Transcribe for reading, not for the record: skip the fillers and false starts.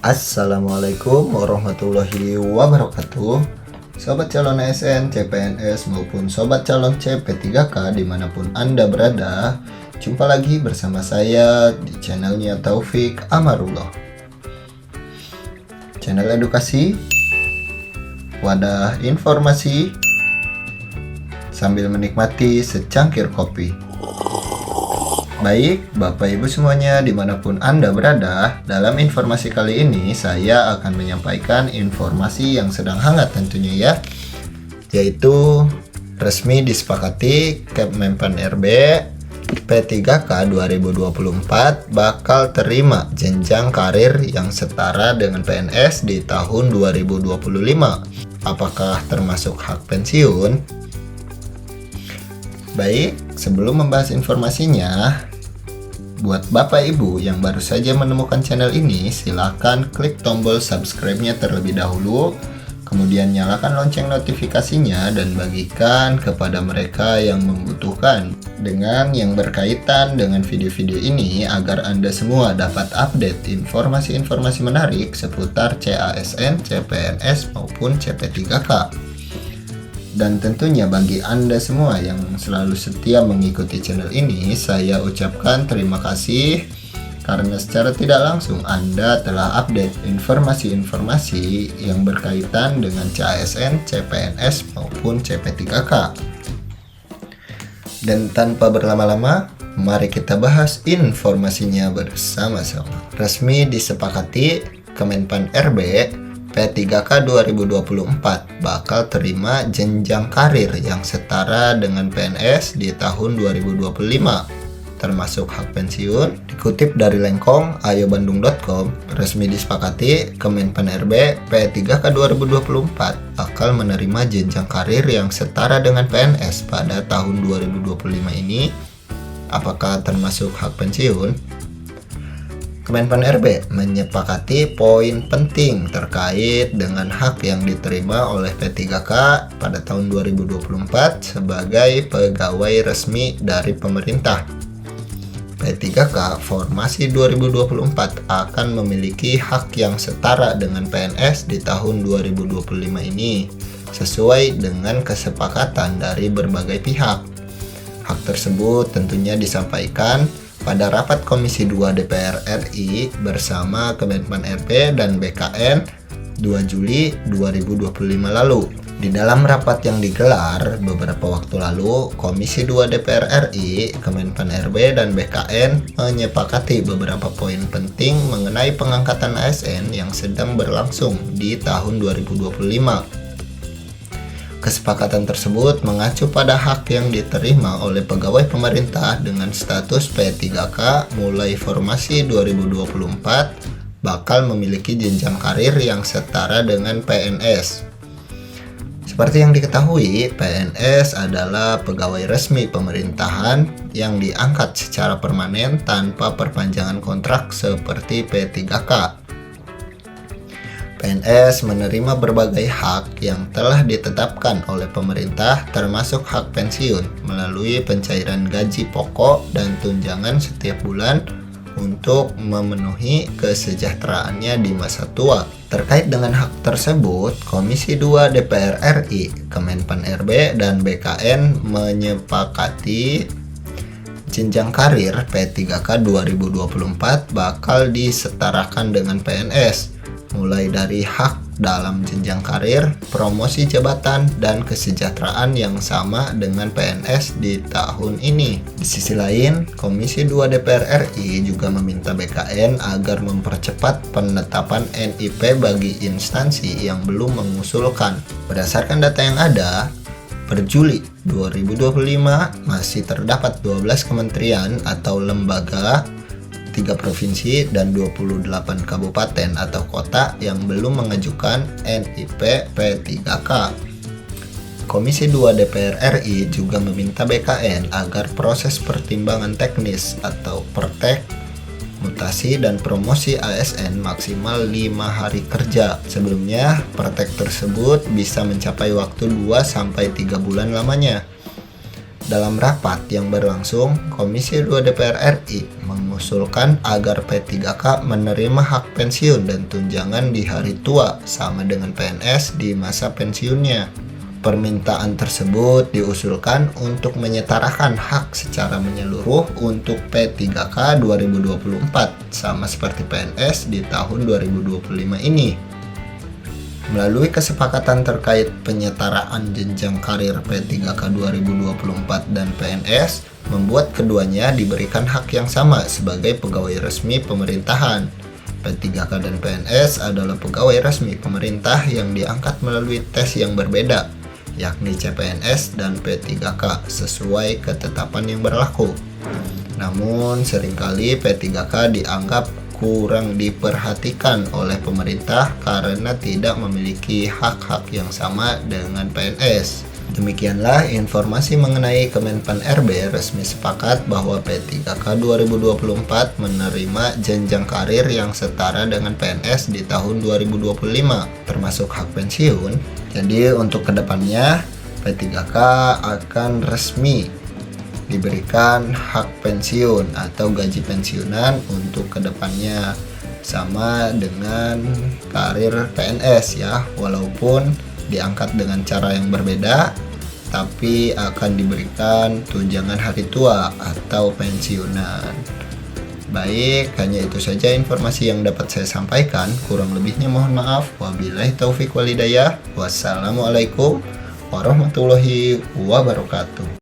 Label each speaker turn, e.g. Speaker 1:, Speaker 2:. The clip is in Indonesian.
Speaker 1: Assalamualaikum warahmatullahi wabarakatuh. Sobat calon ASN, CPNS maupun sobat calon CP3K dimanapun Anda berada, jumpa lagi bersama saya di channelnya Taufik Amarullah, channel edukasi, wadah informasi, sambil menikmati secangkir kopi. Baik, Bapak Ibu semuanya dimanapun Anda berada, dalam informasi kali ini saya akan menyampaikan informasi yang sedang hangat tentunya ya, yaitu resmi disepakati Kemenpan RB P3K 2024 bakal terima jenjang karir yang setara dengan PNS di tahun 2025. Apakah termasuk hak pensiun? Baik, sebelum membahas informasinya, buat Bapak Ibu yang baru saja menemukan channel ini, silakan klik tombol subscribe-nya terlebih dahulu, kemudian nyalakan lonceng notifikasinya dan bagikan kepada mereka yang membutuhkan dengan yang berkaitan dengan video-video ini agar Anda semua dapat update informasi-informasi menarik seputar CASN, CPNS maupun CP3K. Dan tentunya bagi Anda semua yang selalu setia mengikuti channel ini, saya ucapkan terima kasih karena secara tidak langsung Anda telah update informasi-informasi yang berkaitan dengan CASN, CPNS maupun CP3K. Dan tanpa berlama-lama, mari kita bahas informasinya bersama-sama. Resmi disepakati Kemenpan RB P3K 2024 bakal terima jenjang karir yang setara dengan PNS di tahun 2025, termasuk hak pensiun. Dikutip dari Lengkong ayobandung.com, resmi disepakati Kemenpan RB P3K 2024 bakal menerima jenjang karir yang setara dengan PNS pada tahun 2025 ini. Apakah termasuk hak pensiun? Kemenpan RB menyepakati poin penting terkait dengan hak yang diterima oleh P3K pada tahun 2024 sebagai pegawai resmi dari pemerintah. P3K formasi 2024 akan memiliki hak yang setara dengan PNS di tahun 2025 ini, sesuai dengan kesepakatan dari berbagai pihak. Hak tersebut tentunya disampaikan pada rapat Komisi 2 DPR RI bersama Kemenpan RB dan BKN 2 Juli 2025 lalu. Di dalam rapat yang digelar beberapa waktu lalu, Komisi 2 DPR RI, Kemenpan RB dan BKN menyepakati beberapa poin penting mengenai pengangkatan ASN yang sedang berlangsung di tahun 2025. Kesepakatan tersebut mengacu pada hak yang diterima oleh pegawai pemerintah dengan status P3K mulai formasi 2024 bakal memiliki jenjang karir yang setara dengan PNS. Seperti yang diketahui, PNS adalah pegawai resmi pemerintahan yang diangkat secara permanen tanpa perpanjangan kontrak seperti P3K. PNS menerima berbagai hak yang telah ditetapkan oleh pemerintah, termasuk hak pensiun melalui pencairan gaji pokok dan tunjangan setiap bulan untuk memenuhi kesejahteraannya di masa tua. Terkait dengan hak tersebut, Komisi 2 DPR RI, Kemenpan RB dan BKN menyepakati jenjang karir P3K 2024 bakal disetarakan dengan PNS, mulai dari hak dalam jenjang karir, promosi jabatan, dan kesejahteraan yang sama dengan PNS di tahun ini. Di sisi lain, Komisi 2 DPR RI juga meminta BKN agar mempercepat penetapan NIP bagi instansi yang belum mengusulkan. Berdasarkan data yang ada, per Juli 2025 masih terdapat 12 kementerian atau lembaga, 3 provinsi dan 28 kabupaten atau kota yang belum mengajukan NIP P3K. Komisi 2 DPR RI juga meminta BKN agar proses pertimbangan teknis atau pertek, mutasi dan promosi ASN maksimal 5 hari kerja. Sebelumnya, pertek tersebut bisa mencapai waktu 2-3 bulan lamanya. Dalam rapat yang berlangsung, Komisi 2 DPR RI mengusulkan mengusulkan agar P3K menerima hak pensiun dan tunjangan di hari tua sama dengan PNS di masa pensiunnya. Permintaan tersebut diusulkan untuk menyetarakan hak secara menyeluruh untuk P3K 2024 sama seperti PNS di tahun 2025 ini. Melalui kesepakatan terkait penyetaraan jenjang karir P3K 2024 dan PNS, membuat keduanya diberikan hak yang sama sebagai pegawai resmi pemerintahan. P3K dan PNS adalah pegawai resmi pemerintah yang diangkat melalui tes yang berbeda, yakni CPNS dan P3K sesuai ketetapan yang berlaku. Namun, seringkali P3K dianggap kurang diperhatikan oleh pemerintah karena tidak memiliki hak-hak yang sama dengan PNS. Demikianlah informasi mengenai Kemenpan RB resmi sepakat bahwa P3K 2024 menerima jenjang karir yang setara dengan PNS di tahun 2025, termasuk hak pensiun. Jadi untuk kedepannya P3K akan resmi diberikan hak pensiun atau gaji pensiunan untuk kedepannya sama dengan karir PNS ya, walaupun diangkat dengan cara yang berbeda, tapi akan diberikan tunjangan hari tua atau pensiunan. Baik, hanya itu saja informasi yang dapat saya sampaikan. Kurang lebihnya mohon maaf. Wabillahi taufik walhidayah. Wassalamualaikum warahmatullahi wabarakatuh.